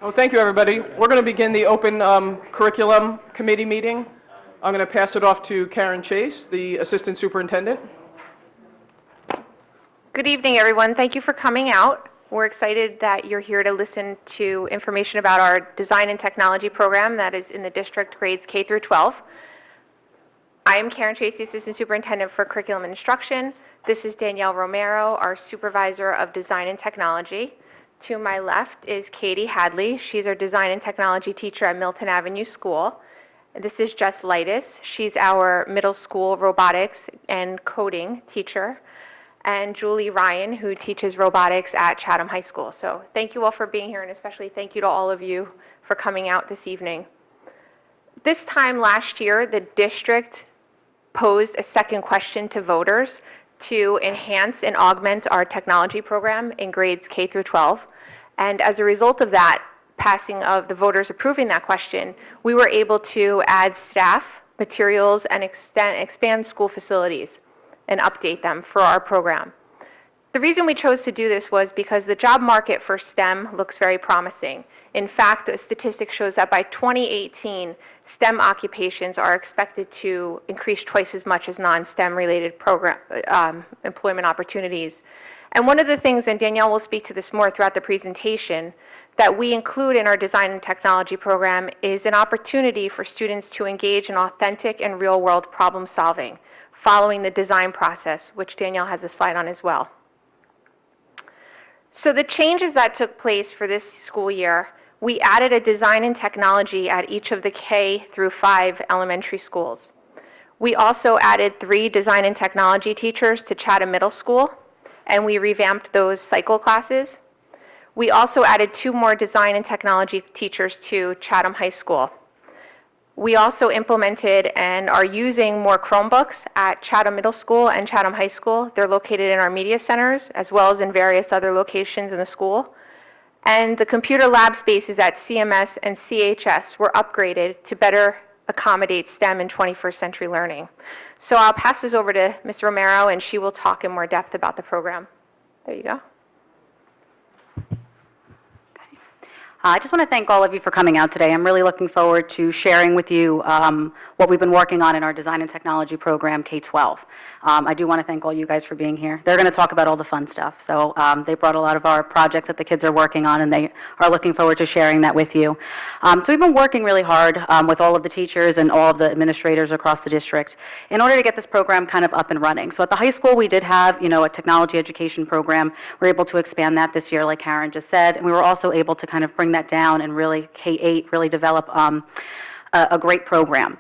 Oh, thank you, everybody. We're going to begin the open curriculum committee meeting. I'm going to pass it off to Karen Chase, the assistant superintendent. Good evening, everyone. Thank you for coming out. We're excited that you're here to listen to information about our design and technology program that is in the district grades K through 12. I am Karen Chase, the assistant superintendent for curriculum and instruction. This is Danielle Romero, our supervisor of design and technology. To my left is Katie Hadley. She's our design and technology teacher at Milton Avenue School. This is Jess Lightis. She's our middle school robotics and coding teacher. And Julie Ryan, who teaches robotics at Chatham High School. So thank you all for being here, and especially thank you to all of you for coming out this evening. This time last year, the district posed a second question to voters to enhance and augment our technology program in grades K through 12. And as a result of that, passing of the voters approving that question, we were able to add staff, materials, and expand school facilities and update them for our program. The reason we chose to do this was because the job market for STEM looks very promising. In fact, a statistic shows that by 2018, STEM occupations are expected to increase twice as much as non-STEM related employment opportunities. And one of the things, and Danielle will speak to this more throughout the presentation, that we include in our design and technology program is an opportunity for students to engage in authentic and real-world problem solving following the design process, which Danielle has a slide on as well. So the changes that took place for this school year, we added a design and technology at each of the K through 5 elementary schools. We also added 3 design and technology teachers to Chatham Middle School, and we revamped those cycle classes. We also added 2 more design and technology teachers to Chatham High School. We also implemented and are using more Chromebooks at Chatham Middle School and Chatham High School. They're located in our media centers as well as in various other locations in the school. And the computer lab spaces at CMS and CHS were upgraded to better accommodate STEM and 21st century learning. So I'll pass this over to Ms. Romero, and she will talk in more depth about the program. There you go. I just want to thank all of you for coming out today. I'm really looking forward to sharing with you what we've been working on in our design and technology program, K-12. I do want to thank all you guys for being here. They're going to talk about all the fun stuff. So they brought a lot of our projects that the kids are working on, and they are looking forward to sharing that with you. So we've been working really hard with all of the teachers and all of the administrators across the district in order to get this program kind of up and running. So at the high school, we did have, a technology education program. We were able to expand that this year, like Karen just said, and we were also able to kind of bring that down and really, K-8, really develop a great program.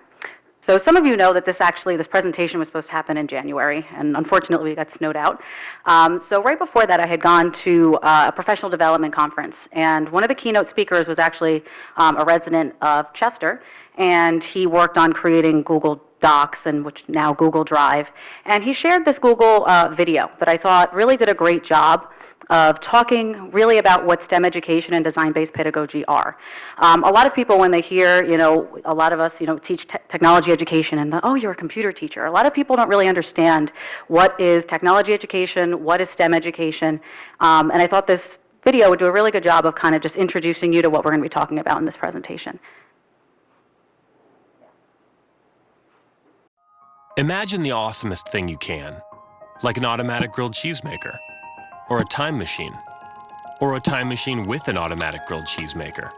So some of you know that this presentation was supposed to happen in January, and unfortunately we got snowed out. So right before that, I had gone to a professional development conference, and one of the keynote speakers was actually a resident of Chester, and he worked on creating Google Docs, and which now Google Drive, and he shared this Google video that I thought really did a great job of talking really about what STEM education and design-based pedagogy are. A lot of people, when they hear, a lot of us, teach technology education, and oh, you're a computer teacher. A lot of people don't really understand what is technology education, what is STEM education, and I thought this video would do a really good job of kind of just introducing you to what we're going to be talking about in this presentation. Imagine the awesomest thing you can, like an automatic grilled cheese maker, or a time machine with an automatic grilled cheese maker.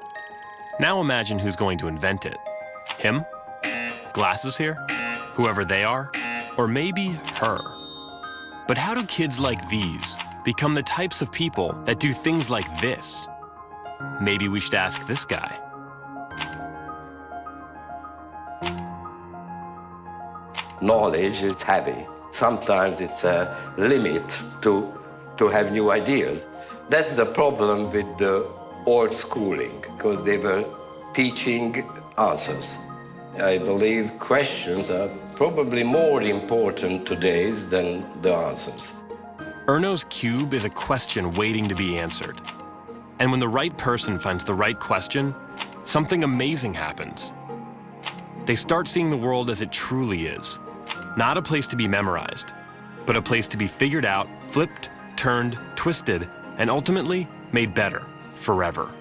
Now imagine who's going to invent it. Him? Glasses here? Whoever they are? Or maybe her? But how do kids like these become the types of people that do things like this? Maybe we should ask this guy. Knowledge is heavy. Sometimes it's a limit to have new ideas. That's the problem with the old schooling, because they were teaching answers. I believe questions are probably more important today than the answers. Erno's cube is a question waiting to be answered. And when the right person finds the right question, something amazing happens. They start seeing the world as it truly is. Not a place to be memorized, but a place to be figured out, flipped, turned, twisted, and ultimately made better forever.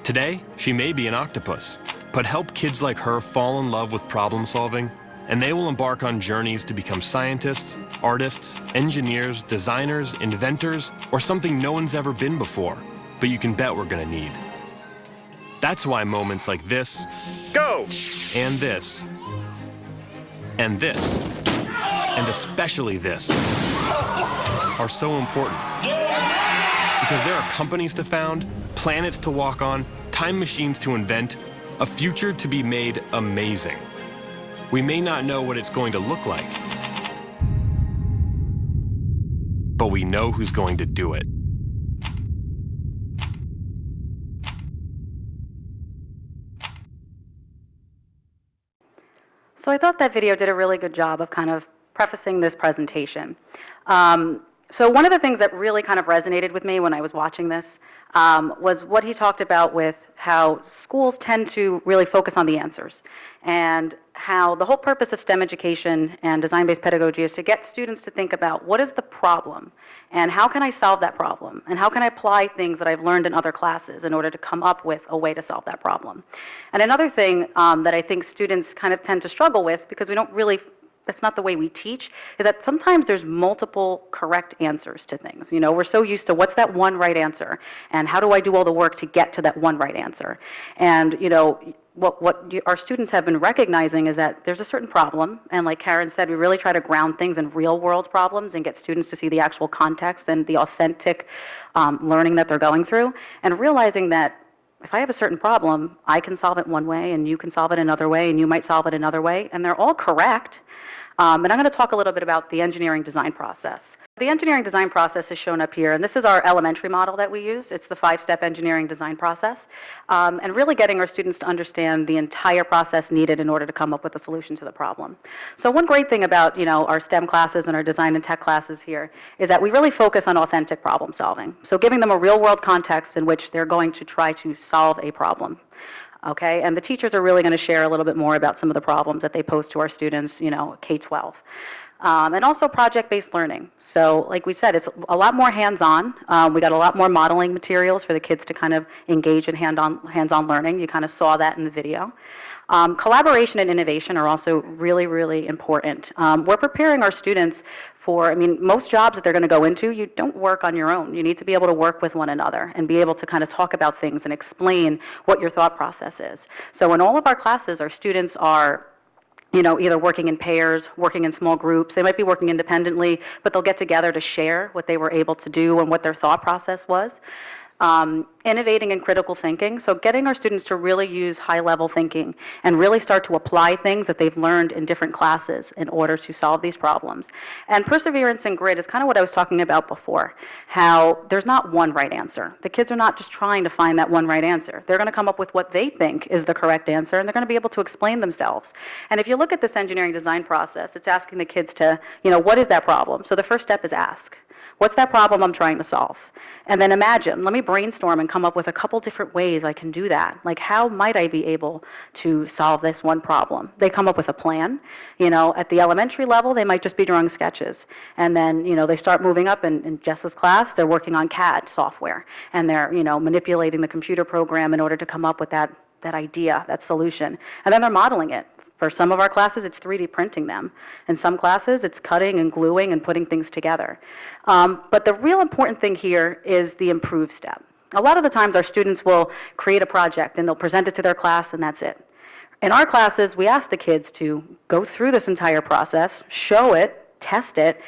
Today, she may be an octopus, but help kids like her fall in love with problem solving, and they will embark on journeys to become scientists, artists, engineers, designers, inventors, or something no one's ever been before, but you can bet we're gonna need. That's why moments like this, Go! and this, and this, and especially this, are so important. Because there are companies to found, planets to walk on, time machines to invent, a future to be made amazing. We may not know what it's going to look like, but we know who's going to do it. So I thought that video did a really good job of kind of prefacing this presentation. So one of the things that really kind of resonated with me when I was watching this was what he talked about with how schools tend to really focus on the answers, and how the whole purpose of STEM education and design-based pedagogy is to get students to think about what is the problem, and how can I solve that problem, and how can I apply things that I've learned in other classes in order to come up with a way to solve that problem. And another thing that I think students kind of tend to struggle with, because we don't really, that's not the way we teach, is that sometimes there's multiple correct answers to things. You know, we're so used to what's that one right answer, and how do I do all the work to get to that one right answer? And, you know, our students have been recognizing is that there's a certain problem, and like Karen said, we really try to ground things in real world problems and get students to see the actual context and the authentic learning that they're going through, and realizing that if I have a certain problem, I can solve it one way, and you can solve it another way, and you might solve it another way, and they're all correct. And I'm going to talk a little bit about the engineering design process. The engineering design process is shown up here, and this is our elementary model that we use. It's the 5-step engineering design process, and really getting our students to understand the entire process needed in order to come up with a solution to the problem. So one great thing about, you know, our STEM classes and our design and tech classes here is that we really focus on authentic problem solving. So giving them a real-world context in which they're going to try to solve a problem. Okay, and the teachers are really going to share a little bit more about some of the problems that they pose to our students, you know, K-12. And also project-based learning. So like we said, it's a lot more hands-on. We got a lot more modeling materials for the kids to kind of engage in hands-on learning. You kind of saw that in the video. Collaboration and innovation are also really, really important. We're preparing our students for, I mean, most jobs that they're going to go into, you don't work on your own. You need to be able to work with one another and be able to kind of talk about things and explain what your thought process is. So in all of our classes, our students are, you know, either working in pairs, working in small groups. They might be working independently, but they'll get together to share what they were able to do and what their thought process was. Innovating and critical thinking, so getting our students to really use high-level thinking and really start to apply things that they've learned in different classes in order to solve these problems. And perseverance and grit is kind of what I was talking about before, how there's not one right answer. The kids are not just trying to find that one right answer. They're going to come up with what they think is the correct answer, and they're going to be able to explain themselves. And if you look at this engineering design process, it's asking the kids to, you know, what is that problem? So the first step is ask. What's that problem I'm trying to solve? And then imagine, let me brainstorm and come up with a couple different ways I can do that. Like, how might I be able to solve this one problem? They come up with a plan. You know, at the elementary level, they might just be drawing sketches. And then, you know, they start moving up in Jess's class, they're working on CAD software. And they're, you know, manipulating the computer program in order to come up with that idea, that solution. And then they're modeling it. For some of our classes, it's 3D printing them. In some classes, it's cutting and gluing and putting things together. But the real important thing here is the improve step. A lot of the times, our students will create a project, and they'll present it to their class, and that's it. In our classes, we ask the kids to go through this entire process, show it, test it,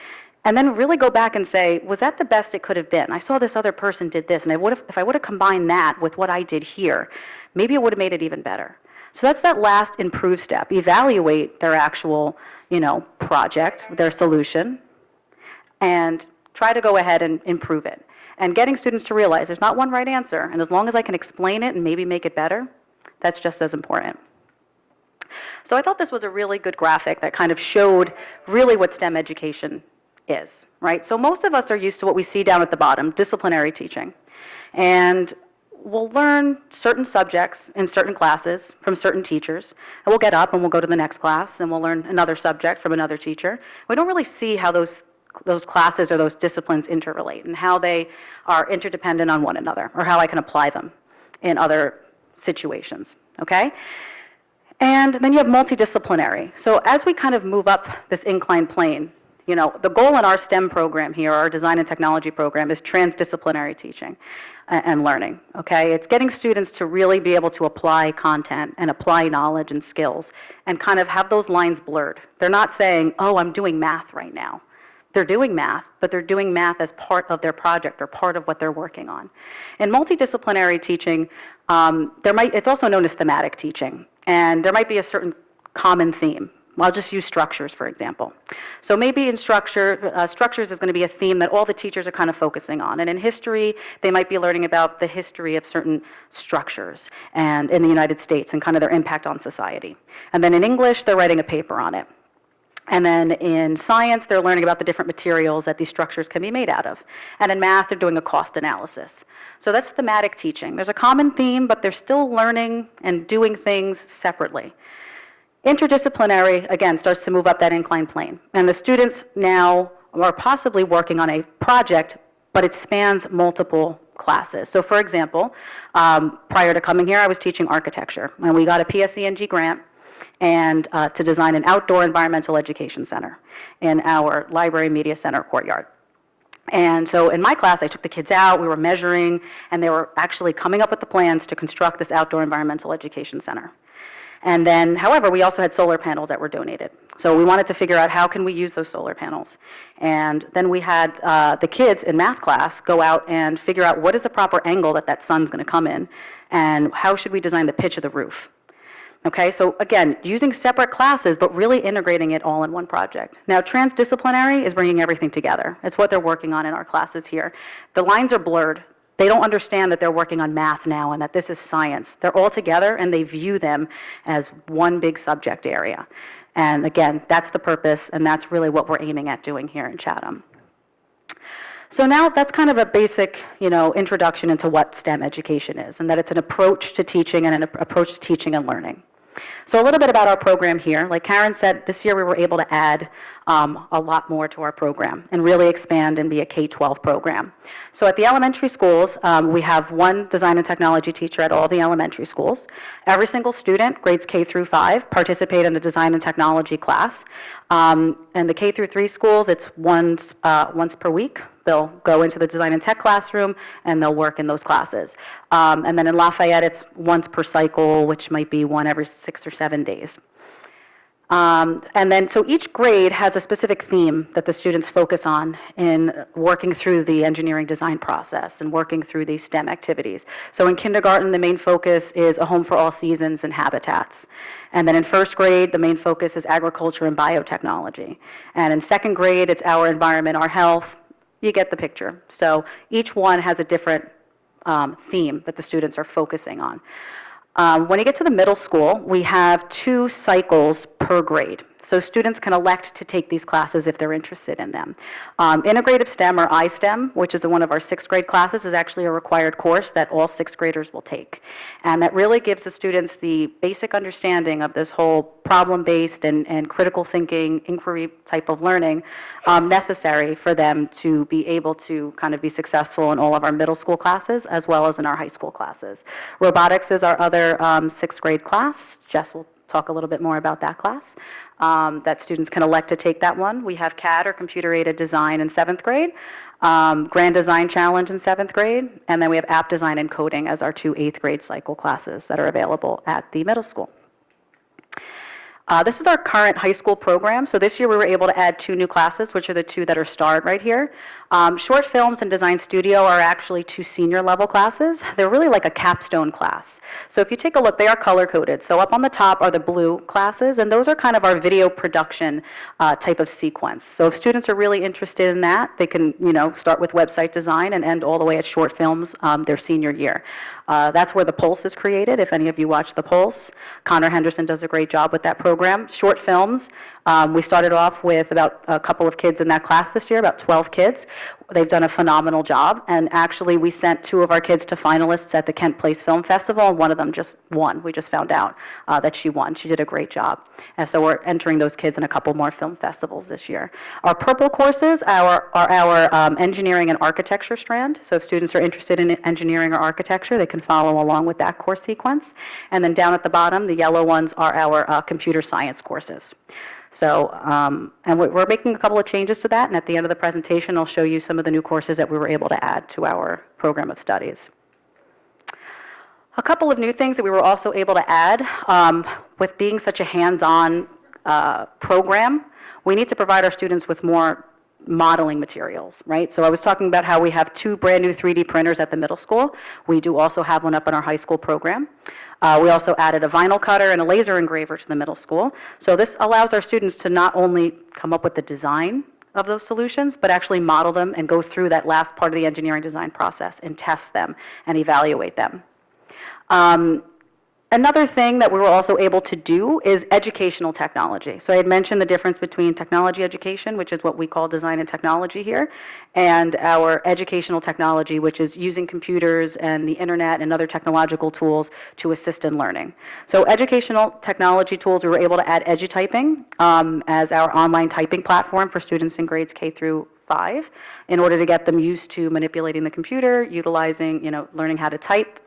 and then really go back and say, was that the best it could have been? I saw this other person did this, and if I would have combined that with what I did here, maybe it would have made it even better. So that's that last improve step. Evaluate their actual, you know, project, their solution, and try to go ahead and improve it. And getting students to realize there's not one right answer, and as long as I can explain it and maybe make it better, that's just as important. So I thought this was a really good graphic that kind of showed really what STEM education is, right? So most of us are used to what we see down at the bottom, disciplinary teaching. And we'll learn certain subjects in certain classes from certain teachers, and we'll get up and we'll go to the next class, and we'll learn another subject from another teacher. We don't really see how those classes or those disciplines interrelate and how they are interdependent on one another, or how I can apply them in other situations, okay? And then you have multidisciplinary. So as we kind of move up this inclined plane, you know, the goal in our STEM program here, our design and technology program, is transdisciplinary teaching and learning, okay? It's getting students to really be able to apply content and apply knowledge and skills and kind of have those lines blurred. They're not saying, oh, I'm doing math right now. They're doing math, but they're doing math as part of their project or part of what they're working on. In multidisciplinary teaching, it's also known as thematic teaching, and there might be a certain common theme. I'll just use structures, for example. So maybe in structures is going to be a theme that all the teachers are kind of focusing on. And in history, they might be learning about the history of certain structures and in the United States and kind of their impact on society. And then in English, they're writing a paper on it. And then in science, they're learning about the different materials that these structures can be made out of. And in math, they're doing a cost analysis. So that's thematic teaching. There's a common theme, but they're still learning and doing things separately. Interdisciplinary, again, starts to move up that inclined plane. And the students now are possibly working on a project, but it spans multiple classes. So for example, prior to coming here, I was teaching architecture, and we got a PSENG grant and to design an outdoor environmental education center in our library media center courtyard. And so in my class, I took the kids out, we were measuring, and they were actually coming up with the plans to construct this outdoor environmental education center. And then, however, we also had solar panels that were donated. So we wanted to figure out how can we use those solar panels. And then we had the kids in math class go out and figure out what is the proper angle that sun's going to come in, and how should we design the pitch of the roof. Okay, so again, using separate classes, but really integrating it all in one project. Now, transdisciplinary is bringing everything together. It's what they're working on in our classes here. The lines are blurred. They don't understand that they're working on math now and that this is science. They're all together and they view them as one big subject area. And again, that's the purpose, and that's really what we're aiming at doing here in Chatham. So now that's kind of a basic, introduction into what STEM education is, and that it's an approach to teaching and an approach to teaching and learning. So a little bit about our program here. Like Karen said, this year we were able to add a lot more to our program and really expand and be a K-12 program. So at the elementary schools, we have one design and technology teacher at all the elementary schools. Every single student, grades K through 5, participate in a design and technology class. And the K through 3 schools, it's once per week. They'll go into the design and tech classroom and they'll work in those classes. And then in Lafayette, it's once per cycle, which might be one every 6 or 7 days. And then, so each grade has a specific theme that the students focus on in working through the engineering design process and working through these STEM activities. So in kindergarten, the main focus is a home for all seasons and habitats. And then in first grade, the main focus is agriculture and biotechnology. And in second grade, it's our environment, our health. You get the picture. So each one has a different theme that the students are focusing on. When you get to the middle school, we have 2 cycles per grade. So students can elect to take these classes if they're interested in them. Integrative STEM, or iSTEM, which is one of our 6th grade classes, is actually a required course that all 6th graders will take. And that really gives the students the basic understanding of this whole problem-based and critical thinking, inquiry type of learning necessary for them to be able to kind of be successful in all of our middle school classes as well as in our high school classes. Robotics is our other 6th grade class. Jess will talk a little bit more about that class. That students can elect to take that one. We have CAD, or computer-aided design, in 7th grade, Grand Design Challenge in 7th grade, and then we have app design and coding as our 2 8th grade cycle classes that are available at the middle school. This is our current high school program. So this year we were able to add 2 new classes, which are the 2 that are starred right here. Short films and design studio are actually 2 senior level classes. They're really like a capstone class. So if you take a look, they are color coded. So up on the top are the blue classes, and those are kind of our video production type of sequence. So if students are really interested in that, they can start with website design and end all the way at short films their senior year. That's where the Pulse is created, if any of you watch the Pulse. Connor Henderson does a great job with that program. Short films, we started off with about a couple of kids in that class this year, about 12 kids. They've done a phenomenal job, and actually we sent 2 of our kids to finalists at the Kent Place Film Festival, and one of them just won. We just found out that she won. She did a great job. And so we're entering those kids in a couple more film festivals this year. Our purple courses are our engineering and architecture strand. So if students are interested in engineering or architecture, they can follow along with that course sequence. And then down at the bottom, the yellow ones are our computer science courses. So, and we're making a couple of changes to that, and at the end of the presentation, I'll show you some of the new courses that we were able to add to our program of studies. A couple of new things that we were also able to add, with being such a hands-on program, we need to provide our students with more modeling materials, right? So I was talking about how we have 2 brand new 3D printers at the middle school. We do also have one up in our high school program. We also added a vinyl cutter and a laser engraver to the middle school. So this allows our students to not only come up with the design of those solutions, but actually model them and go through that last part of the engineering design process and test them and evaluate them. Another thing that we were also able to do is educational technology. So I had mentioned the difference between technology education, which is what we call design and technology here, and our educational technology, which is using computers and the internet and other technological tools to assist in learning. So educational technology tools, we were able to add EduTyping as our online typing platform for students in grades K through 5 in order to get them used to manipulating the computer, utilizing, learning how to type.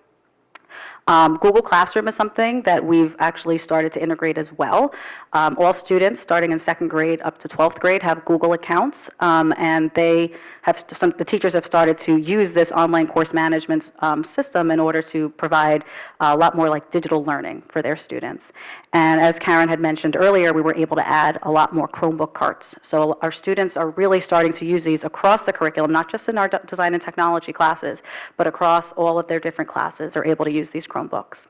Google Classroom is something that we've actually started to integrate as well. All students starting in 2nd grade up to 12th grade have Google accounts, and the teachers have started to use this online course management system in order to provide a lot more like digital learning for their students. And as Karen had mentioned earlier, we were able to add a lot more Chromebook carts. So our students are really starting to use these across the curriculum, not just in our design and technology classes, but across all of their different classes are able to use these Chromebooks.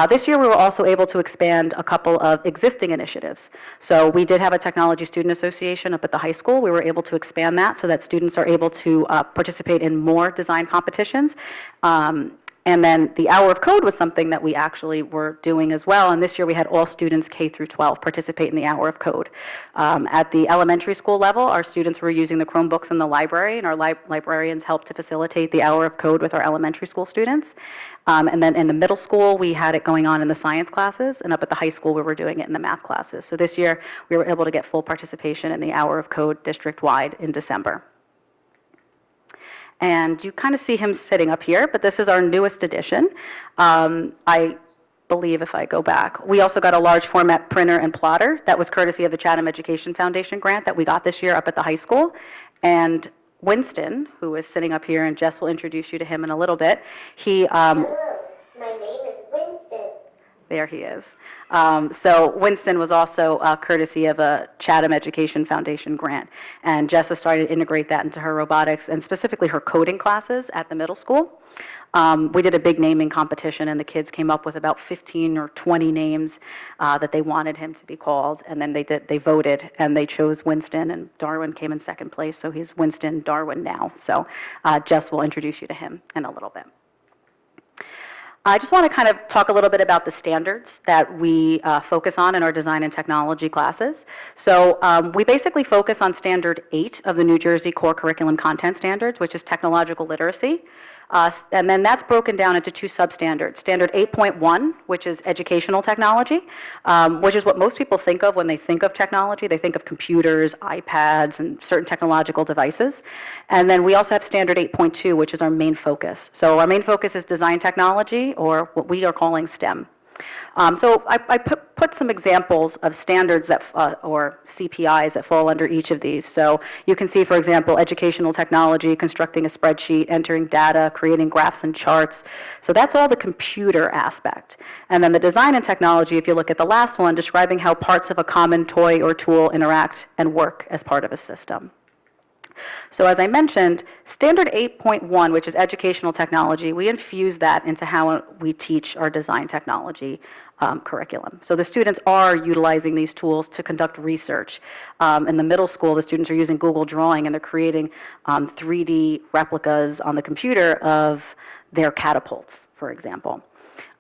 This year, we were also able to expand a couple of existing initiatives. So we did have a Technology Student Association up at the high school. We were able to expand that so that students are able to participate in more design competitions. And then the Hour of Code was something that we actually were doing as well. And this year we had all students K through 12 participate in the Hour of Code. At the elementary school level, our students were using the Chromebooks in the library, and our librarians helped to facilitate the Hour of Code with our elementary school students. And then in the middle school, we had it going on in the science classes, and up at the high school, we were doing it in the math classes. So this year, we were able to get full participation in the Hour of Code district-wide in December. And you kind of see him sitting up here, but this is our newest edition. I believe if I go back, we also got a large format printer and plotter that was courtesy of the Chatham Education Foundation grant that we got this year up at the high school. And Winston, who is sitting up here, and Jess will introduce you to him in a little bit. Hello, my name is Winston. There he is. So Winston was also courtesy of a Chatham Education Foundation grant. And Jess has started to integrate that into her robotics and specifically her coding classes at the middle school. We did a big naming competition, and the kids came up with about 15 or 20 names that they wanted him to be called. And then they voted, and they chose Winston, and Darwin came in 2nd place. So he's Winston Darwin now. So Jess will introduce you to him in a little bit. I just want to kind of talk a little bit about the standards that we focus on in our design and technology classes. So we basically focus on Standard 8 of the New Jersey Core Curriculum Content Standards, which is technological literacy. And then that's broken down into 2 substandards. Standard 8.1, which is educational technology, which is what most people think of when they think of technology. They think of computers, iPads, and certain technological devices. And then we also have Standard 8.2, which is our main focus. So our main focus is design technology, or what we are calling STEM. So I put some examples of standards that, or CPIs that fall under each of these. So you can see, for example, educational technology, constructing a spreadsheet, entering data, creating graphs and charts. So that's all the computer aspect. And then the design and technology, if you look at the last one, describing how parts of a common toy or tool interact and work as part of a system. So as I mentioned, Standard 8.1, which is educational technology, we infuse that into how we teach our design technology curriculum. So the students are utilizing these tools to conduct research. In the middle school, the students are using Google Drawing, and they're creating 3D replicas on the computer of their catapults, for example.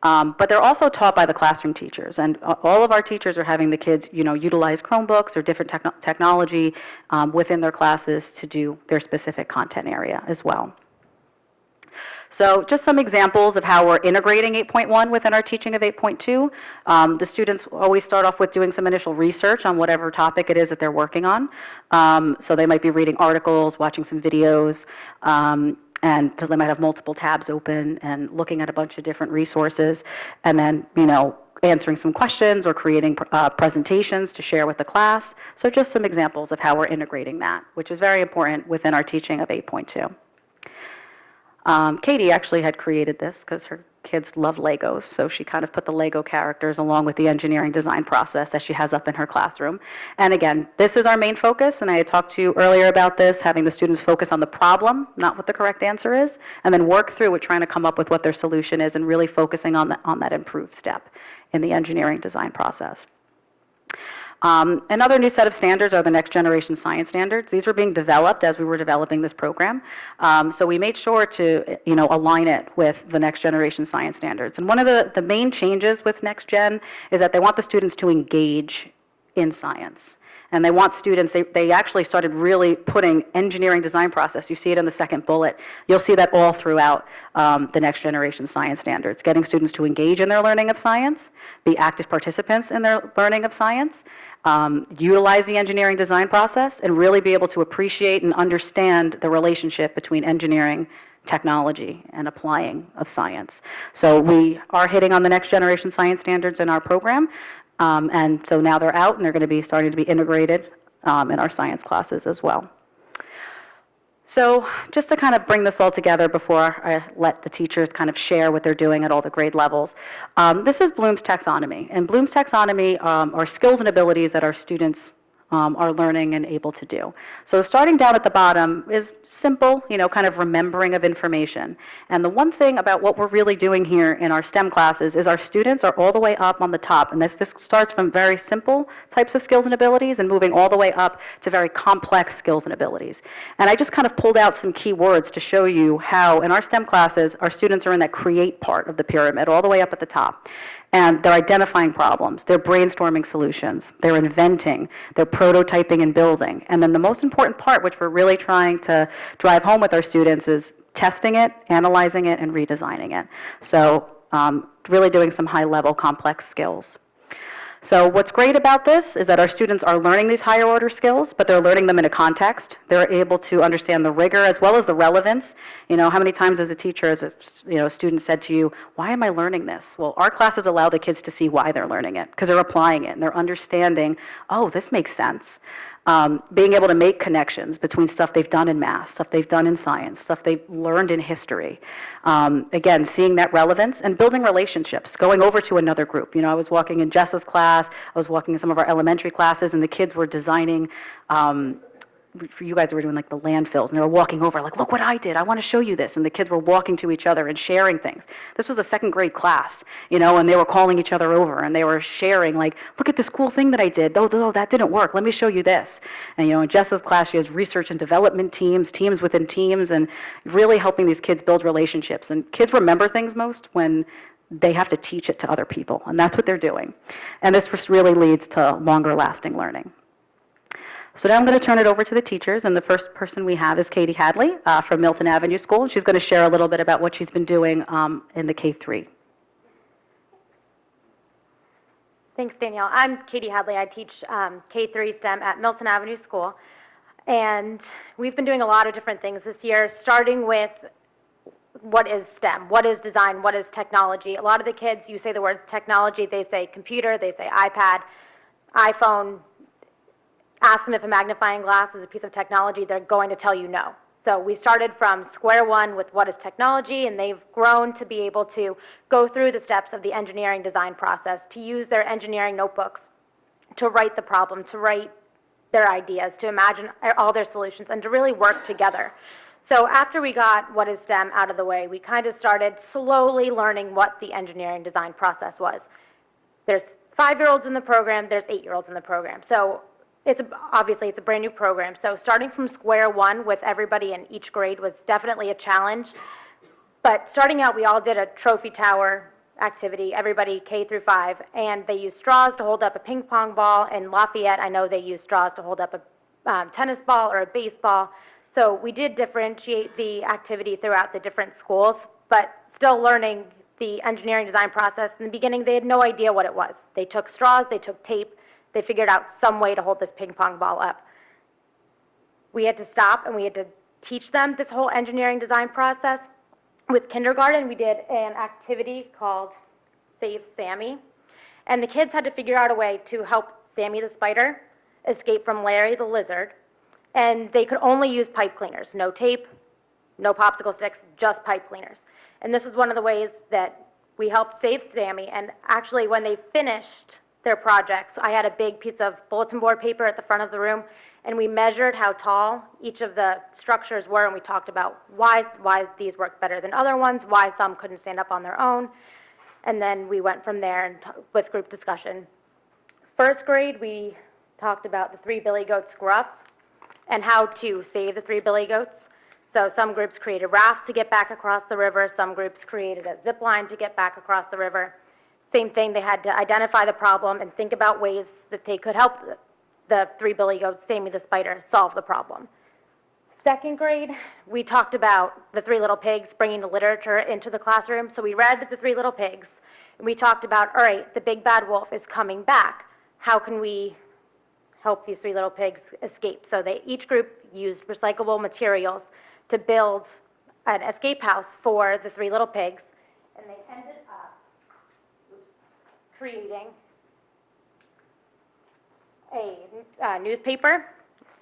But they're also taught by the classroom teachers, and all of our teachers are having the kids, utilize Chromebooks or different technology within their classes to do their specific content area as well. So just some examples of how we're integrating 8.1 within our teaching of 8.2. The students always start off with doing some initial research on whatever topic it is that they're working on. So they might be reading articles, watching some videos, and so they might have multiple tabs open and looking at a bunch of different resources, and then, answering some questions or creating presentations to share with the class. So just some examples of how we're integrating that, which is very important within our teaching of 8.2. Katie actually had created this because her kids love Legos, so she kind of put the Lego characters along with the engineering design process that she has up in her classroom. And again, this is our main focus, and I had talked to you earlier about this, having the students focus on the problem, not what the correct answer is, and then work through it, trying to come up with what their solution is and really focusing on that improved step in the engineering design process. Another new set of standards are the next generation science standards. These were being developed as we were developing this program. So we made sure to, align it with the next generation science standards. And one of the main changes with Next Gen is that they want the students to engage in science. And they want students, they actually started really putting engineering design process. You see it in the second bullet. You'll see that all throughout the next generation science standards, getting students to engage in their learning of science, be active participants in their learning of science, utilize the engineering design process, and really be able to appreciate and understand the relationship between engineering, technology, and applying of science. So we are hitting on the next generation science standards in our program, and so now they're out and they're going to be starting to be integrated in our science classes as well. So just to kind of bring this all together before I let the teachers kind of share what they're doing at all the grade levels, this is Bloom's taxonomy. And Bloom's taxonomy are skills and abilities that our students are learning and able to do. So starting down at the bottom is simple, kind of remembering of information. And the one thing about what we're really doing here in our STEM classes is our students are all the way up on the top. And this starts from very simple types of skills and abilities and moving all the way up to very complex skills and abilities. And I just kind of pulled out some key words to show you how in our STEM classes, our students are in that create part of the pyramid, all the way up at the top. And they're identifying problems, they're brainstorming solutions, they're inventing, they're prototyping and building. And then the most important part, which we're really trying to drive home with our students, is testing it, analyzing it, and redesigning it. So really doing some high-level complex skills. So what's great about this is that our students are learning these higher order skills, but they're learning them in a context. They're able to understand the rigor as well as the relevance. How many times as a teacher, as a student said to you, why am I learning this? Well, our classes allow the kids to see why they're learning it, because they're applying it and they're understanding, oh, this makes sense. Being able to make connections between stuff they've done in math, stuff they've done in science, stuff they've learned in history. Again, seeing that relevance and building relationships, going over to another group. I was walking in Jessa's class, I was walking in some of our elementary classes, and the kids were designing, for you guys were doing like the landfills, and they were walking over like, look what I did, I want to show you this. And the kids were walking to each other and sharing things. This was a second grade class, and they were calling each other over and they were sharing like, look at this cool thing that I did. Oh, that didn't work. Let me show you this. And in Jessa's class, she has research and development teams, teams within teams, and really helping these kids build relationships. And kids remember things most when they have to teach it to other people, and that's what they're doing. And this just really leads to longer lasting learning. So now I'm going to turn it over to the teachers, and the first person we have is Katie Hadley from Milton Avenue School, and she's going to share a little bit about what she's been doing in the K-3. Thanks, Danielle. I'm Katie Hadley. I teach K-3 STEM at Milton Avenue School, and we've been doing a lot of different things this year, starting with what is STEM, what is design, what is technology. A lot of the kids, you say the word technology, they say computer, they say iPad, iPhone. Ask them if a magnifying glass is a piece of technology, they're going to tell you no. So we started from square one with what is technology, and they've grown to be able to go through the steps of the engineering design process, to use their engineering notebooks, to write the problem, to write their ideas, to imagine all their solutions, and to really work together. So after we got what is STEM out of the way, we kind of started slowly learning what the engineering design process was. There's 5-year-olds in the program, there's 8-year-olds in the program. So obviously it's a brand new program. So starting from square one with everybody in each grade was definitely a challenge. But starting out, we all did a trophy tower activity, everybody K through 5, and they use straws to hold up a ping pong ball. In Lafayette, I know they use straws to hold up a tennis ball or a baseball. So we did differentiate the activity throughout the different schools, but still learning the engineering design process. In the beginning, they had no idea what it was. They took straws, they took tape, they figured out some way to hold this ping pong ball up. We had to stop and we had to teach them this whole engineering design process. With kindergarten, we did an activity called Save Sammy, and the kids had to figure out a way to help Sammy the spider escape from Larry the lizard, and they could only use pipe cleaners, no tape, no popsicle sticks, just pipe cleaners. And this was one of the ways that we helped save Sammy, and actually when they finished their projects, I had a big piece of bulletin board paper at the front of the room, and we measured how tall each of the structures were, and we talked about why these worked better than other ones, why some couldn't stand up on their own, and then we went from there and with group discussion. First grade, we talked about the 3 billy goats gruff and how to save the 3 billy goats. So some groups created rafts to get back across the river, some groups created a zip line to get back across the river. Same thing, they had to identify the problem and think about ways that they could help the 3 billy goats, Sammy the spider, solve the problem. Second grade, we talked about the 3 little pigs, bringing the literature into the classroom. So we read the 3 little pigs, and we talked about, all right, the big bad wolf is coming back. How can we help these 3 little pigs escape? So each group used recyclable materials to build an escape house for the 3 little pigs, and they ended up creating a newspaper,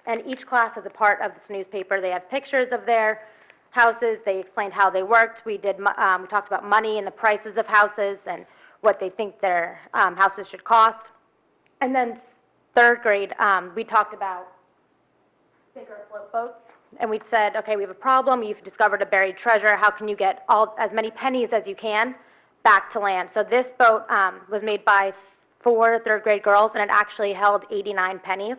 and each class is a part of this newspaper. They have pictures of their houses. They explained how they worked. We talked about money and the prices of houses and what they think their houses should cost. And then third grade, we talked about bigger float boats. And we said, okay, we have a problem. You've discovered a buried treasure. How can you get as many pennies as you can back to land? So this boat was made by 4 third grade girls, and it actually held 89 pennies.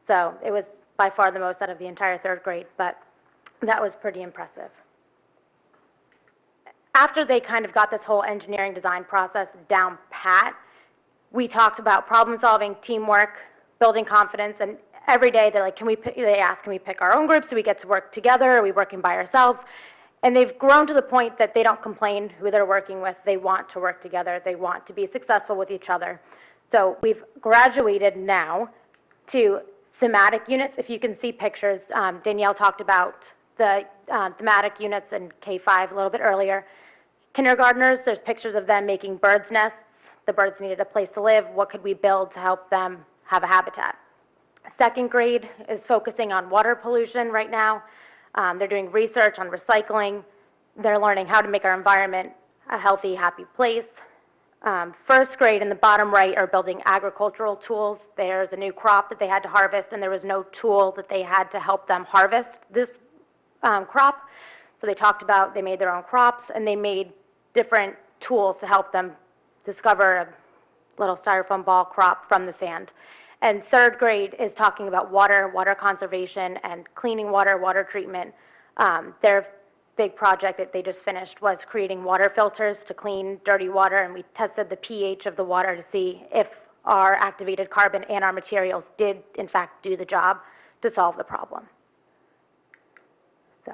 So it was by far the most out of the entire third grade, but that was pretty impressive. After they kind of got this whole engineering design process down pat, we talked about problem solving, teamwork, building confidence, and every day they're like, they ask, can we pick our own groups? Do we get to work together? Are we working by ourselves? And they've grown to the point that they don't complain who they're working with. They want to work together. They want to be successful with each other. So we've graduated now to thematic units. If you can see pictures, Danielle talked about the thematic units in K-5 a little bit earlier. Kindergartners, there's pictures of them making birds' nests. The birds needed a place to live. What could we build to help them have a habitat? Second grade is focusing on water pollution right now. They're doing research on recycling. They're learning how to make our environment a healthy, happy place. First grade in the bottom right are building agricultural tools. There's a new crop that they had to harvest, and there was no tool that they had to help them harvest this crop. So they made their own crops, and they made different tools to help them discover a little styrofoam ball crop from the sand. And third grade is talking about water conservation, and cleaning water treatment. Their big project that they just finished was creating water filters to clean dirty water, and we tested the pH of the water to see if our activated carbon and our materials did, in fact, do the job to solve the problem. So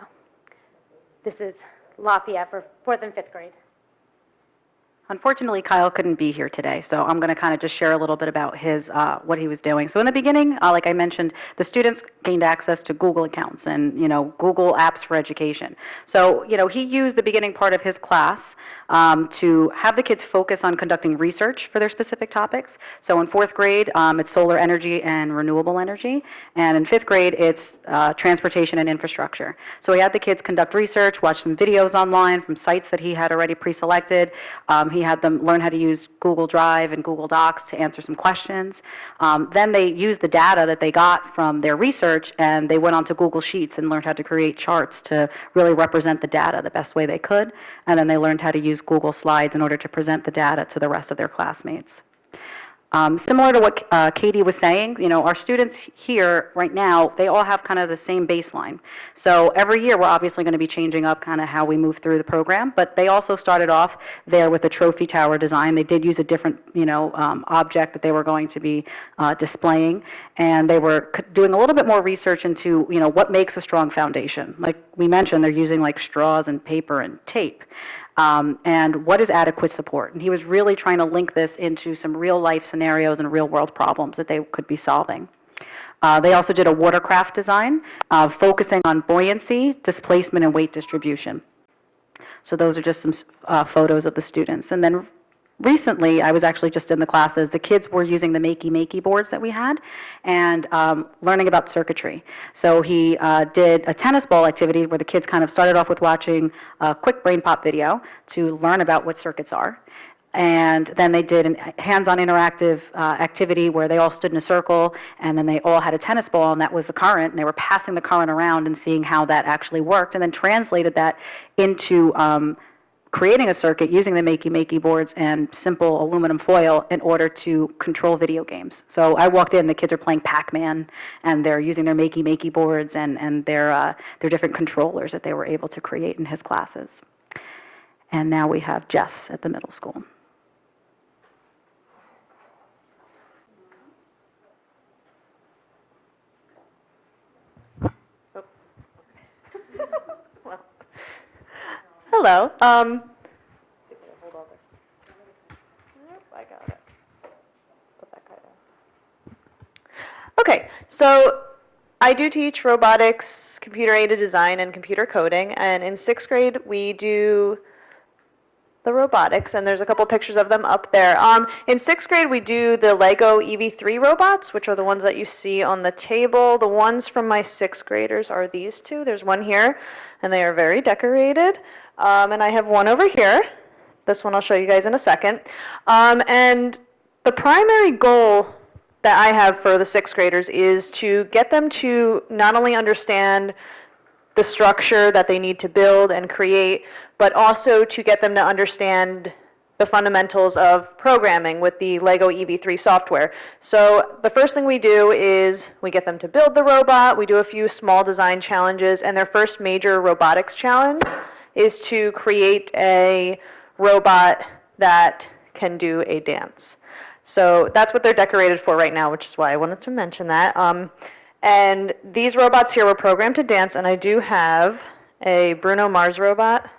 this is Lafayette for 4th and 5th grade. Unfortunately, Kyle couldn't be here today, so I'm going to kind of just share a little bit about what he was doing. So in the beginning, like I mentioned, the students gained access to Google accounts and, Google apps for education. So, he used the beginning part of his class to have the kids focus on conducting research for their specific topics. So in 4th grade, it's solar energy and renewable energy, and in 5th grade, it's transportation and infrastructure. So he had the kids conduct research, watch some videos online from sites that he had already pre-selected. He had them learn how to use Google Drive and Google Docs to answer some questions. Then they used the data that they got from their research, and they went on to Google Sheets and learned how to create charts to really represent the data the best way they could. And then they learned how to use Google Slides in order to present the data to the rest of their classmates. Similar to what Katie was saying, our students here right now, they all have kind of the same baseline. So every year, we're obviously going to be changing up kind of how we move through the program, but they also started off there with the trophy tower design. They did use a different, object that they were going to be displaying, and they were doing a little bit more research into, what makes a strong foundation. Like we mentioned, they're using like straws and paper and tape. And what is adequate support? And he was really trying to link this into some real-life scenarios and real-world problems that they could be solving. They also did a watercraft design, focusing on buoyancy, displacement, and weight distribution. So those are just some photos of the students. And then recently, I was actually just in the classes, the kids were using the Makey boards that we had and learning about circuitry. So he did a tennis ball activity where the kids kind of started off with watching a quick brain pop video to learn about what circuits are. And then they did a hands-on interactive activity where they all stood in a circle, and then they all had a tennis ball, and that was the current, and they were passing the current around and seeing how that actually worked, and then translated that into creating a circuit using the Makey boards and simple aluminum foil in order to control video games. So I walked in, the kids are playing Pac-Man, and they're using their Makey boards and their different controllers that they were able to create in his classes. And now we have Jess at the middle school. Hello. Hold all this. Nope, I got it. Put that guy down. Okay, so I do teach robotics, computer-aided design, and computer coding, and in 6th grade we do the robotics, and there's a couple pictures of them up there. In 6th grade we do the Lego EV3 robots, which are the ones that you see on the table. The ones from my 6th graders are these two. There's one here, and they are very decorated. And I have one over here. This one I'll show you guys in a second. And the primary goal that I have for the 6th graders is to get them to not only understand the structure that they need to build and create, but also to get them to understand the fundamentals of programming with the Lego EV3 software. So the first thing we do is we get them to build the robot. We do a few small design challenges, and their first major robotics challenge is to create a robot that can do a dance. So that's what they're decorated for right now, which is why I wanted to mention that. And these robots here were programmed to dance, and I do have a Bruno Mars robot.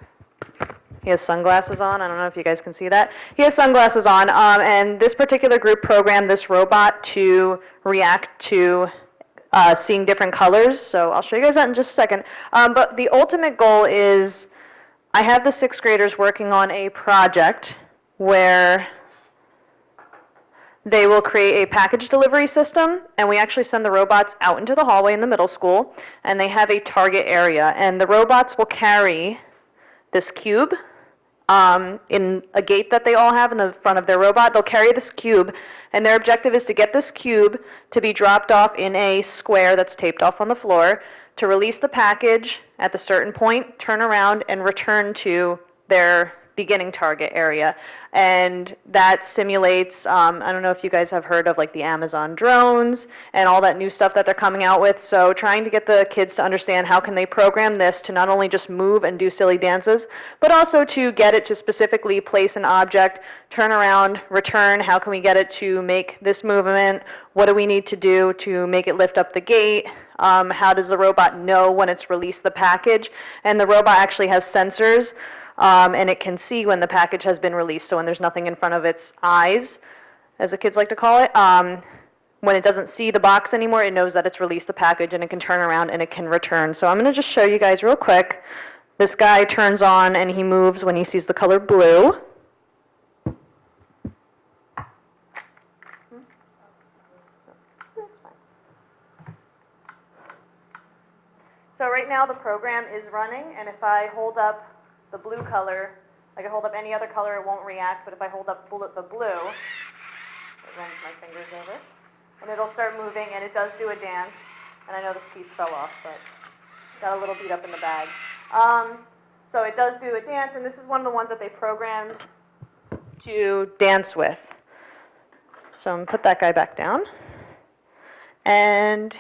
He has sunglasses on. I don't know if you guys can see that. He has sunglasses on, and this particular group programmed this robot to react to seeing different colors. So I'll show you guys that in just a second. But the ultimate goal is I have the 6th graders working on a project where they will create a package delivery system, and we actually send the robots out into the hallway in the middle school, and they have a target area, and the robots will carry this cube in a gate that they all have in the front of their robot. They'll carry this cube, and their objective is to get this cube to be dropped off in a square that's taped off on the floor, to release the package at the certain point, turn around, and return to their beginning target area. And that simulates, I don't know if you guys have heard of like the Amazon drones and all that new stuff that they're coming out with. So trying to get the kids to understand how can they program this to not only just move and do silly dances, but also to get it to specifically place an object, turn around, return. How can we get it to make this movement? What do we need to do to make it lift up the gate? How does the robot know when it's released the package? And the robot actually has sensors, and it can see when the package has been released. So when there's nothing in front of its eyes, as the kids like to call it, when it doesn't see the box anymore, it knows that it's released the package, and it can turn around and it can return. So I'm going to just show you guys real quick. This guy turns on and he moves when he sees the color blue. So right now the program is running, and if I hold up the blue color, I can hold up any other color, it won't react, but if I hold up the blue, it runs my fingers over, and it'll start moving, and it does do a dance. And I know this piece fell off, but got a little beat up in the bag. So it does do a dance, and this is one of the ones that they programmed to dance with. So I'm going to put that guy back down. And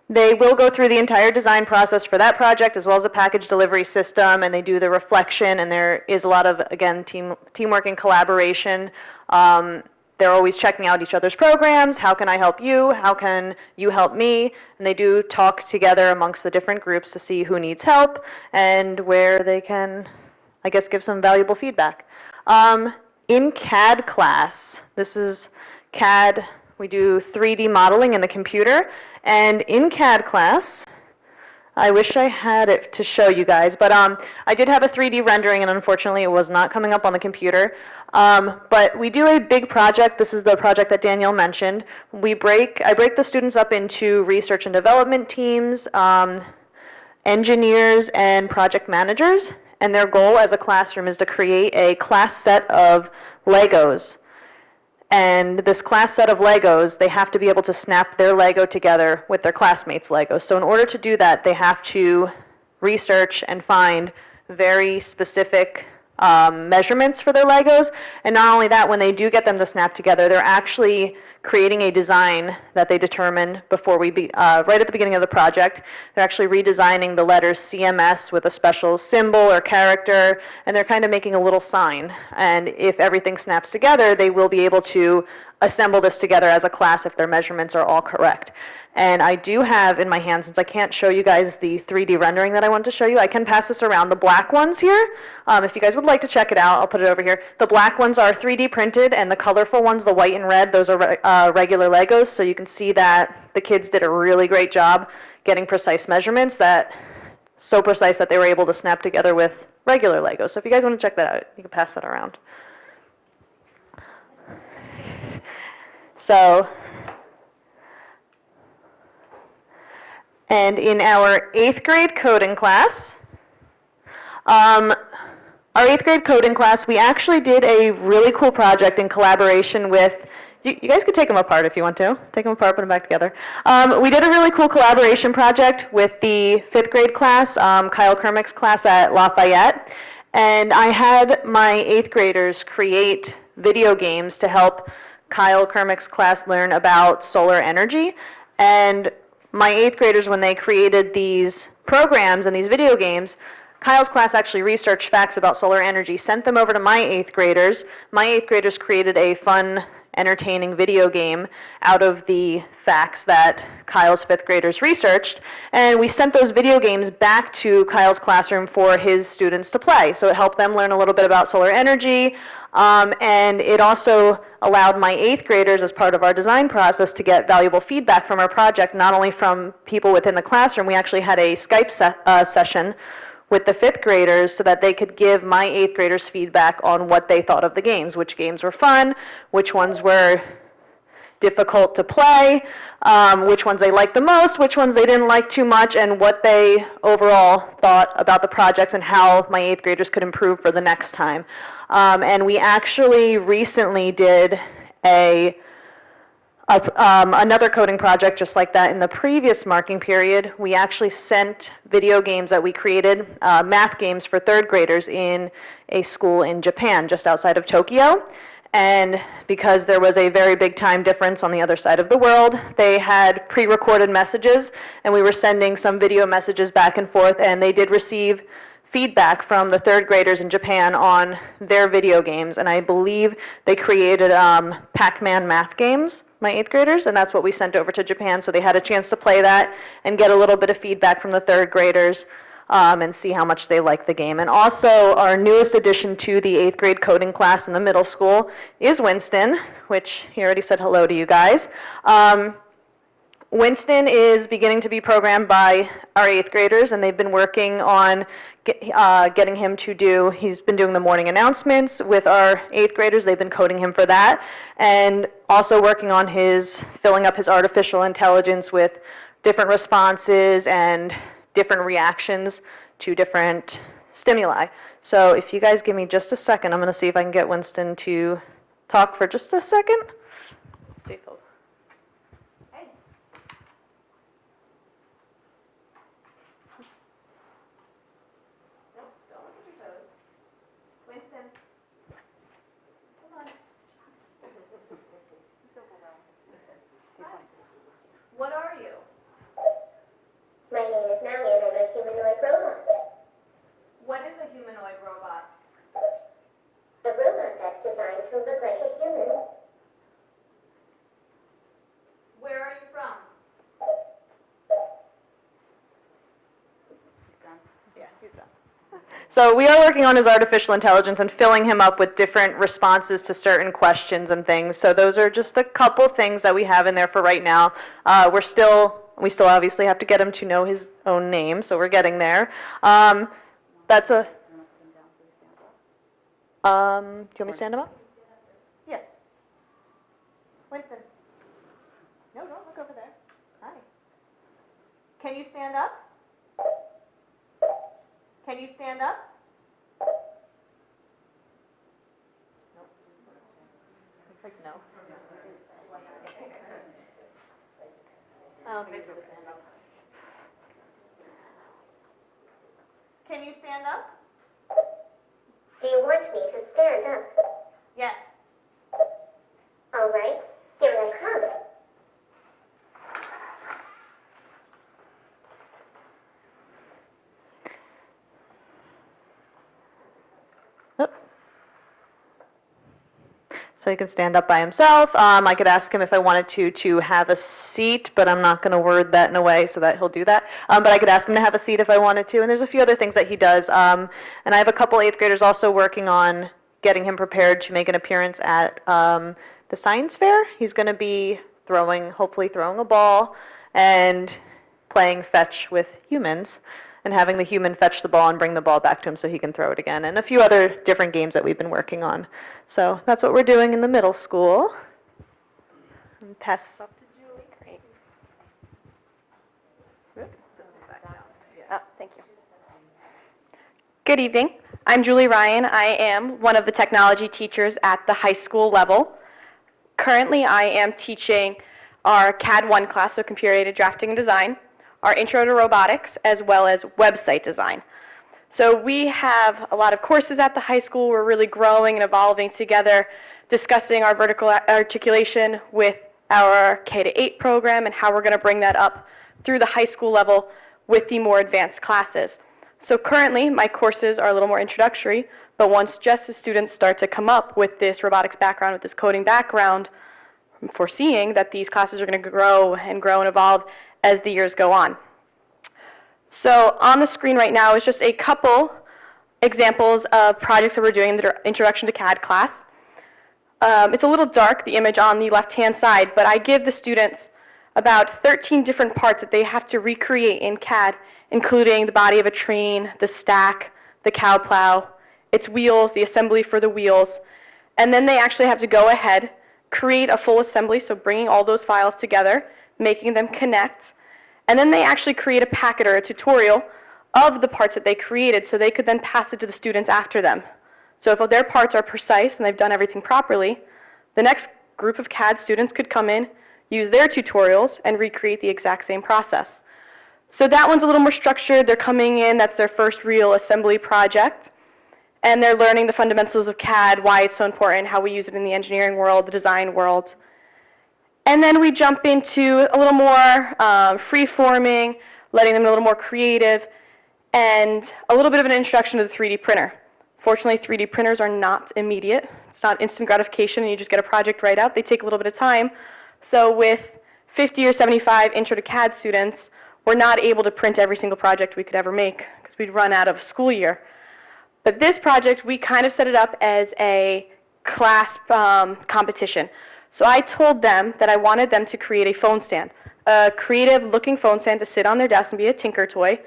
they will go through the entire design process for that project as well as the package delivery system, and they do the reflection, and there is a lot of, again, teamwork and collaboration. They're always checking out each other's programs. How can I help you? How can you help me? And they do talk together amongst the different groups to see who needs help and where they can, I guess, give some valuable feedback. In CAD class, this is CAD, we do 3D modeling in the computer, and in CAD class, I wish I had it to show you guys, but I did have a 3D rendering, and unfortunately it was not coming up on the computer. But we do a big project. This is the project that Danielle mentioned. I break the students up into research and development teams, engineers, and project managers, and their goal as a classroom is to create a class set of Legos. And this class set of Legos, they have to be able to snap their Lego together with their classmates' Legos. So in order to do that, they have to research and find very specific measurements for their Legos. And not only that, when they do get them to snap together, they're actually creating a design that they determine before right at the beginning of the project. They're actually redesigning the letters CMS with a special symbol or character, and they're kind of making a little sign. And if everything snaps together, they will be able to assemble this together as a class if their measurements are all correct. And I do have in my hand, since I can't show you guys the 3D rendering that I want to show you, I can pass this around. The black ones here, if you guys would like to check it out, I'll put it over here. The black ones are 3D printed, and the colorful ones, the white and red, those are regular Legos. So you can see that the kids did a really great job getting precise measurements, so precise that they were able to snap together with regular Legos. So if you guys want to check that out, you can pass that around. So, and in our 8th grade coding class, our 8th grade coding class, we actually did a really cool project in collaboration with, you guys could take them apart if you want to. Take them apart, put them back together. We did a really cool collaboration project with the 5th grade class, Kyle Kermick's class at Lafayette. And I had my 8th graders create video games to help Kyle Kermick's class learn about solar energy. And my 8th graders, when they created these programs and these video games, Kyle's class actually researched facts about solar energy, sent them over to my 8th graders. My 8th graders created a fun, entertaining video game out of the facts that Kyle's 5th graders researched, and we sent those video games back to Kyle's classroom for his students to play. So it helped them learn a little bit about solar energy, and it also allowed my 8th graders, as part of our design process, to get valuable feedback from our project, not only from people within the classroom. We actually had a Skype session with the 5th graders so that they could give my 8th graders feedback on what they thought of the games, which games were fun, which ones were difficult to play, which ones they liked the most, which ones they didn't like too much, and what they overall thought about the projects and how my 8th graders could improve for the next time. And we actually recently did another coding project just like that in the previous marking period. We actually sent video games that we created, math games for 3rd graders in a school in Japan just outside of Tokyo. And because there was a very big time difference on the other side of the world, they had pre-recorded messages, and we were sending some video messages back and forth, and they did receive feedback from the 3rd graders in Japan on their video games. And I believe they created Pac-Man math games, my 8th graders, and that's what we sent over to Japan. So they had a chance to play that and get a little bit of feedback from the 3rd graders and see how much they like the game. And also, our newest addition to the 8th grade coding class in the middle school is Winston, which he already said hello to you guys. Winston is beginning to be programmed by our 8th graders, and they've been working on getting him to do, he's been doing the morning announcements with our 8th graders. They've been coding him for that, and also working on filling up his artificial intelligence with different responses and different reactions to different stimuli. So if you guys give me just a second, I'm going to see if I can get Winston to talk for just a second. Let's see if he'll... Hey. Nope, don't look at your toes. Winston. Come on. So we are working on his artificial intelligence and filling him up with different responses to certain questions and things. So those are just a couple things that we have in there for right now. We still obviously have to get him to know his own name, so we're getting there. That's a. Do you want me to stand him up? Yeah. Winston. No, don't look over there. Hi. Can you stand up? Can you stand up? Nope. Looks like no. I don't think so. Stand up. Can you stand up? Do you want me to stand up? Yes. All right, here I come. So he can stand up by himself. I could ask him if I wanted to have a seat, but I'm not going to word that in a way so that he'll do that. But I could ask him to have a seat if I wanted to. And there's a few other things that he does. And I have a couple 8th graders also working on getting him prepared to make an appearance at the science fair. He's going to be hopefully throwing a ball and playing fetch with humans, and having the human fetch the ball and bring the ball back to him so he can throw it again, and a few other different games that we've been working on. So that's what we're doing in the middle school. And pass this up to Julie. Great. Oh, thank you. Good evening. I'm Julie Ryan. I am one of the technology teachers at the high school level. Currently, I am teaching our CAD 1 class, so computer-aided drafting and design, our intro to robotics, as well as website design. So we have a lot of courses at the high school. We're really growing and evolving together, discussing our vertical articulation with our K-8 program and how we're going to bring that up through the high school level with the more advanced classes. So currently, my courses are a little more introductory, but once just the students start to come up with this robotics background, with this coding background, I'm foreseeing that these classes are going to grow and evolve as the years go on. So on the screen right now is just a couple examples of projects that we're doing in the Introduction to CAD class. It's a little dark, the image on the left-hand side, but I give the students about 13 different parts that they have to recreate in CAD, including the body of a train, the stack, the cow plow, its wheels, the assembly for the wheels, and then they actually have to go ahead, create a full assembly, so bringing all those files together, making them connect, and then they actually create a packet or a tutorial of the parts that they created so they could then pass it to the students after them. So if their parts are precise and they've done everything properly, the next group of CAD students could come in, use their tutorials, and recreate the exact same process. So that one's a little more structured. They're coming in, that's their first real assembly project, and they're learning the fundamentals of CAD, why it's so important, how we use it in the engineering world, the design world. And then we jump into a little more free-forming, letting them be a little more creative, and a little bit of an introduction to the 3D printer. Fortunately, 3D printers are not immediate. It's not instant gratification and you just get a project right out. They take a little bit of time. So with 50 or 75 Intro to CAD students, we're not able to print every single project we could ever make because we'd run out of a school year. But this project, we kind of set it up as a class competition. So I told them that I wanted them to create a phone stand, a creative-looking phone stand to sit on their desk and be a tinker toy,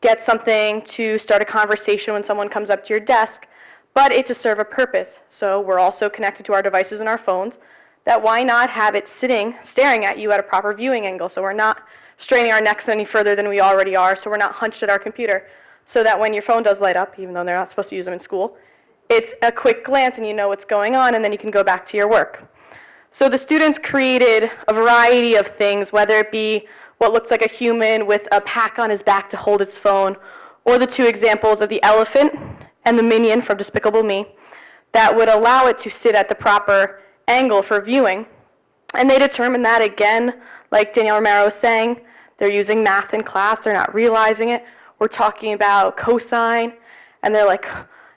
get something to start a conversation when someone comes up to your desk, but it to serve a purpose. So we're also connected to our devices and our phones, that why not have it sitting, staring at you at a proper viewing angle, so we're not straining our necks any further than we already are, so we're not hunched at our computer, so that when your phone does light up, even though they're not supposed to use them in school, it's a quick glance and you know what's going on, and then you can go back to your work. So the students created a variety of things, whether it be what looks like a human with a pack on his back to hold its phone, or the two examples of the elephant and the minion from Despicable Me, that would allow it to sit at the proper angle for viewing. And they determined that, again, like Danielle Romero was saying, they're using math in class, they're not realizing it. We're talking about cosine, and they're like,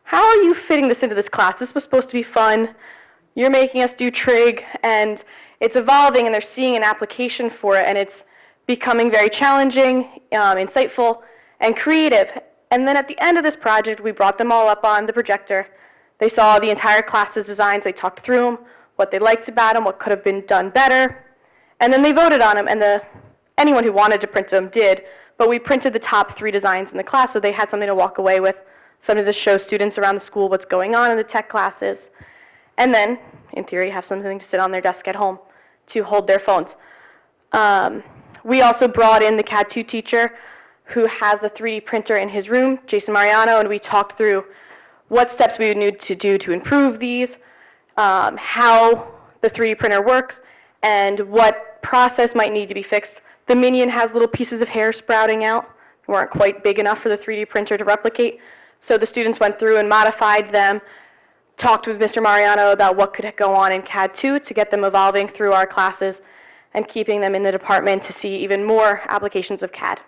how are you fitting this into this class? This was supposed to be fun. You're making us do trig, and it's evolving, and they're seeing an application for it, and it's becoming very challenging, insightful, and creative. And then at the end of this project, we brought them all up on the projector. They saw the entire class's designs. They talked through them, what they liked about them, what could have been done better. And then they voted on them, and anyone who wanted to print them did. But we printed the top 3 designs in the class, so they had something to walk away with, something to show students around the school what's going on in the tech classes. And then, in theory, have something to sit on their desk at home to hold their phones. We also brought in the CAD 2 teacher who has the 3D printer in his room, Jason Mariano, and we talked through what steps we would need to do to improve these, how the 3D printer works, and what process might need to be fixed. The Minion has little pieces of hair sprouting out. They weren't quite big enough for the 3D printer to replicate. So the students went through and modified them, talked with Mr. Mariano about what could go on in CAD 2 to get them evolving through our classes and keeping them in the department to see even more applications of CAD.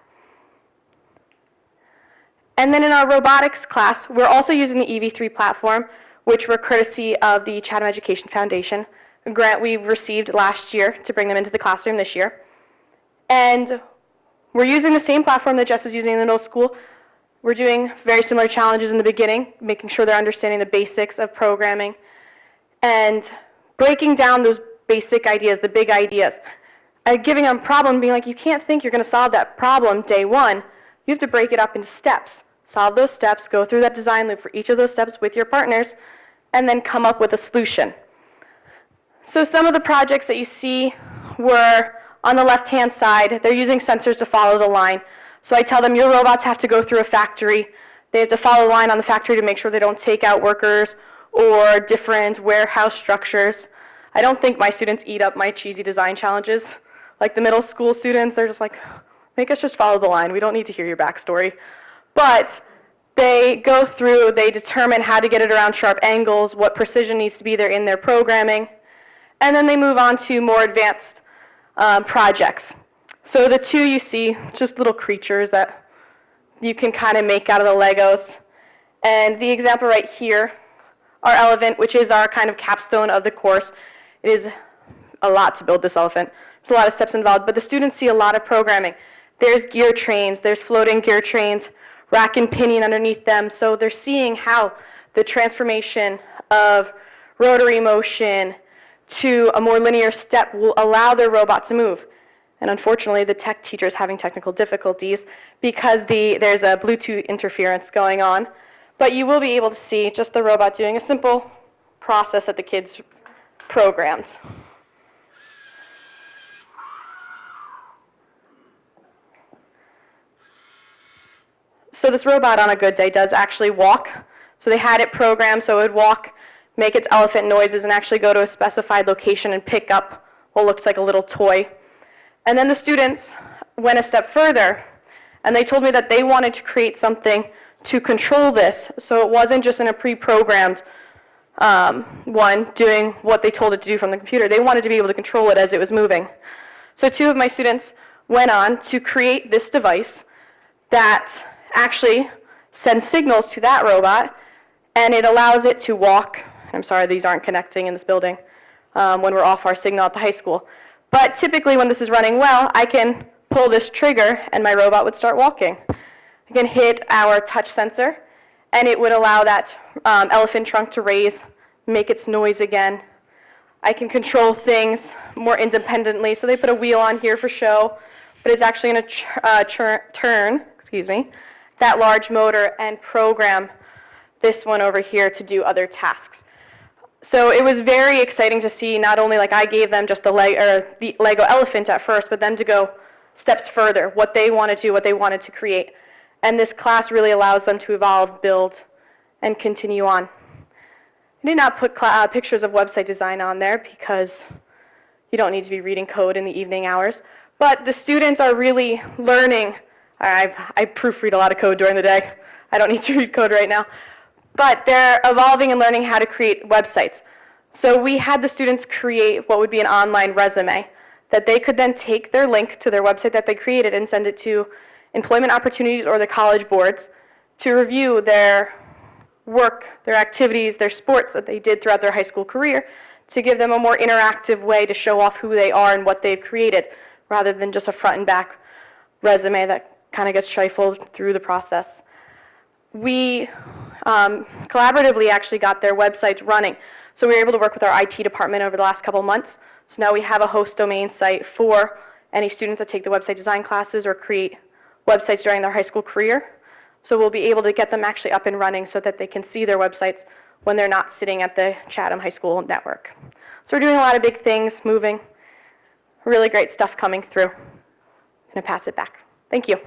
And then in our robotics class, we're also using the EV3 platform, which were courtesy of the Chatham Education Foundation, a grant we received last year to bring them into the classroom this year. And we're using the same platform that Jess is using in the middle school. We're doing very similar challenges in the beginning, making sure they're understanding the basics of programming and breaking down those basic ideas, the big ideas. Giving them a problem, being like, you can't think you're going to solve that problem day one. You have to break it up into steps. Solve those steps, go through that design loop for each of those steps with your partners, and then come up with a solution. So some of the projects that you see were on the left-hand side. They're using sensors to follow the line. So I tell them your robots have to go through a factory. They have to follow the line on the factory to make sure they don't take out workers or different warehouse structures. I don't think my students eat up my cheesy design challenges. Like the middle school students, they're just like, make us just follow the line. We don't need to hear your backstory. But they go through, they determine how to get it around sharp angles, what precision needs to be there in their programming, and then they move on to more advanced projects. So the 2 you see, just little creatures that you can kind of make out of the Legos. And the example right here, our elephant, which is our kind of capstone of the course. It is a lot to build this elephant. There's a lot of steps involved, but the students see a lot of programming. There's gear trains, there's floating gear trains, rack and pinion underneath them, so they're seeing how the transformation of rotary motion to a more linear step will allow their robot to move. And unfortunately, the tech teacher is having technical difficulties because there's a Bluetooth interference going on. But you will be able to see just the robot doing a simple process that the kids programmed. So this robot on a good day does actually walk. So they had it programmed so it would walk, make its elephant noises, and actually go to a specified location and pick up what looks like a little toy. And then the students went a step further, and they told me that they wanted to create something to control this, so it wasn't just in a pre-programmed one doing what they told it to do from the computer. They wanted to be able to control it as it was moving. So 2 of my students went on to create this device that actually sends signals to that robot, and it allows it to walk. I'm sorry, these aren't connecting in this building when we're off our signal at the high school. But typically when this is running well, I can pull this trigger and my robot would start walking. I can hit our touch sensor, and it would allow that elephant trunk to raise, make its noise again. I can control things more independently. So they put a wheel on here for show, but it's actually going to turn that large motor and program this one over here to do other tasks. So it was very exciting to see not only like I gave them just the Lego elephant at first, but them to go steps further, what they wanted to do, what they wanted to create. And this class really allows them to evolve, build, and continue on. I did not put pictures of website design on there because you don't need to be reading code in the evening hours. But the students are really learning. I proofread a lot of code during the day. I don't need to read code right now. But they're evolving and learning how to create websites. So we had the students create what would be an online resume that they could then take their link to their website that they created and send it to employment opportunities or the college boards to review their work, their activities, their sports that they did throughout their high school career, to give them a more interactive way to show off who they are and what they've created, rather than just a front and back resume that kind of gets shuffled through the process. we collaboratively actually got their websites running. So we were able to work with our IT department over the last couple of months. So now we have a host domain site for any students that take the website design classes or create websites during their high school career. So we'll be able to get them actually up and running so that they can see their websites when they're not sitting at the Chatham High School network. So we're doing a lot of big things, moving, really great stuff coming through. I'm going to pass it back. Thank you.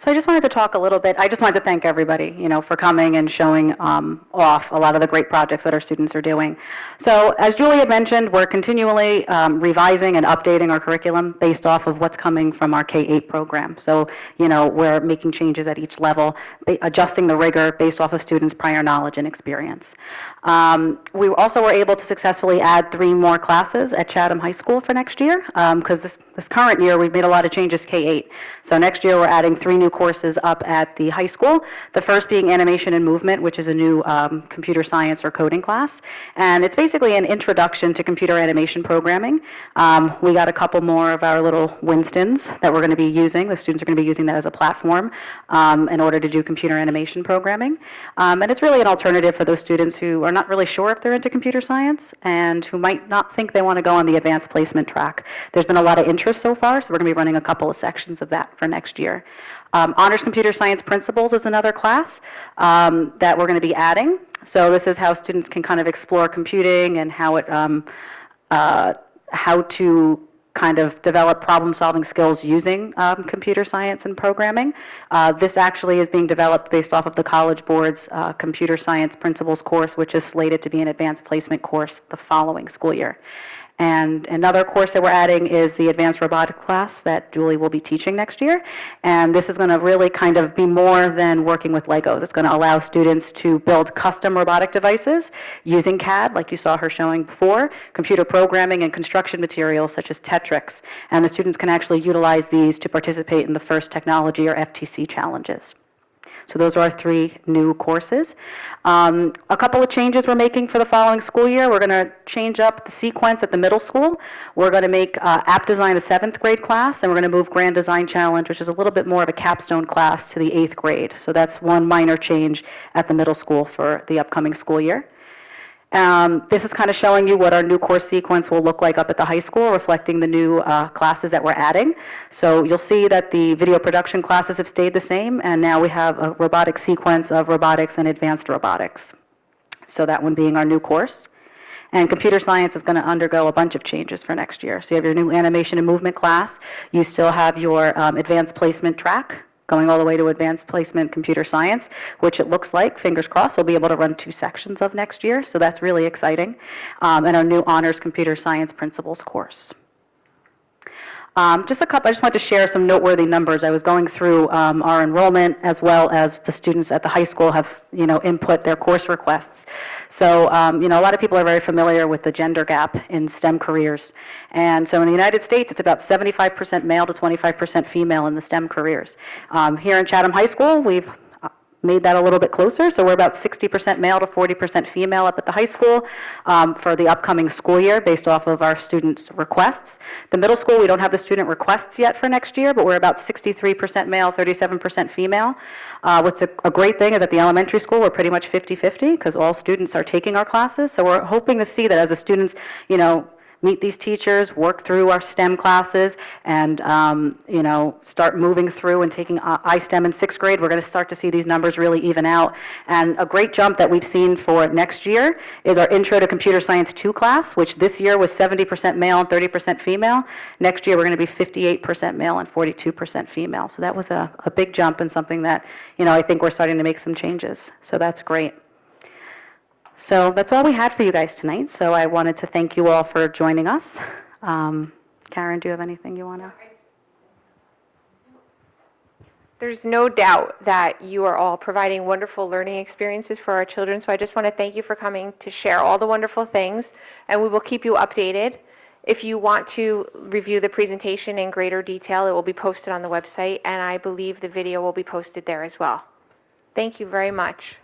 So I just wanted to talk a little bit, I just wanted to thank everybody, for coming and showing off a lot of the great projects that our students are doing. So as Julie had mentioned, we're continually revising and updating our curriculum based off of what's coming from our K-8 program. So, we're making changes at each level, adjusting the rigor based off of students' prior knowledge and experience. We also were able to successfully add 3 more classes at Chatham High School for next year, because this current year we've made a lot of changes K-8. So next year we're adding 3 new courses up at the high school. The first being animation and movement, which is a new computer science or coding class. And it's basically an introduction to computer animation programming. We got a couple more of our little Winstons that we're going to be using. The students are going to be using that as a platform in order to do computer animation programming. And it's really an alternative for those students who are not really sure if they're into computer science and who might not think they want to go on the advanced placement track. There's been a lot of interest so far, so we're going to be running a couple of sections of that for next year. Honors Computer Science Principles is another class that we're going to be adding. So this is how students can kind of explore computing and how to kind of develop problem-solving skills using computer science and programming. This actually is being developed based off of the College Board's Computer Science Principles course, which is slated to be an advanced placement course the following school year. And another course that we're adding is the advanced robotics class that Julie will be teaching next year. And this is going to really kind of be more than working with Legos. It's going to allow students to build custom robotic devices using CAD, like you saw her showing before, computer programming and construction materials such as Tetrix. And the students can actually utilize these to participate in the FIRST Technology or FTC challenges. So those are our 3 new courses. A couple of changes we're making for the following school year. We're going to change up the sequence at the middle school. We're going to make app design a 7th grade class, and we're going to move grand design challenge, which is a little bit more of a capstone class, to the 8th grade. So that's one minor change at the middle school for the upcoming school year. This is kind of showing you what our new course sequence will look like up at the high school, reflecting the new classes that we're adding. So you'll see that the video production classes have stayed the same, and now we have a robotic sequence of robotics and advanced robotics. So that one being our new course. And computer science is going to undergo a bunch of changes for next year. So you have your new animation and movement class. You still have your advanced placement track, going all the way to advanced placement computer science, which it looks like, fingers crossed, we'll be able to run 2 sections of next year, so that's really exciting. And our new honors computer science principles course. I just wanted to share some noteworthy numbers. I was going through our enrollment as well as the students at the high school have, input their course requests. So, a lot of people are very familiar with the gender gap in STEM careers. And so in the United States, it's about 75% male to 25% female in the STEM careers. Here in Chatham High School, we've made that a little bit closer, so we're about 60% male to 40% female up at the high school for the upcoming school year based off of our students' requests. The middle school, we don't have the student requests yet for next year, but we're about 63% male, 37% female. What's a great thing is at the elementary school, we're pretty much 50-50 because all students are taking our classes, so we're hoping to see that as the students, meet these teachers, work through our STEM classes, and start moving through and taking iSTEM in 6th grade. We're going to start to see these numbers really even out. And a great jump that we've seen for next year is our Intro to Computer Science 2 class, which this year was 70% male and 30% female. Next year we're going to be 58% male and 42% female. So that was a big jump and something that I think we're starting to make some changes. So that's great. So that's all we had for you guys tonight. So I wanted to thank you all for joining us. Karen, do you have anything you want to? There's no doubt that you are all providing wonderful learning experiences for our children, so I just want to thank you for coming to share all the wonderful things, and we will keep you updated. If you want to review the presentation in greater detail, it will be posted on the website, and I believe the video will be posted there as well. Thank you very much.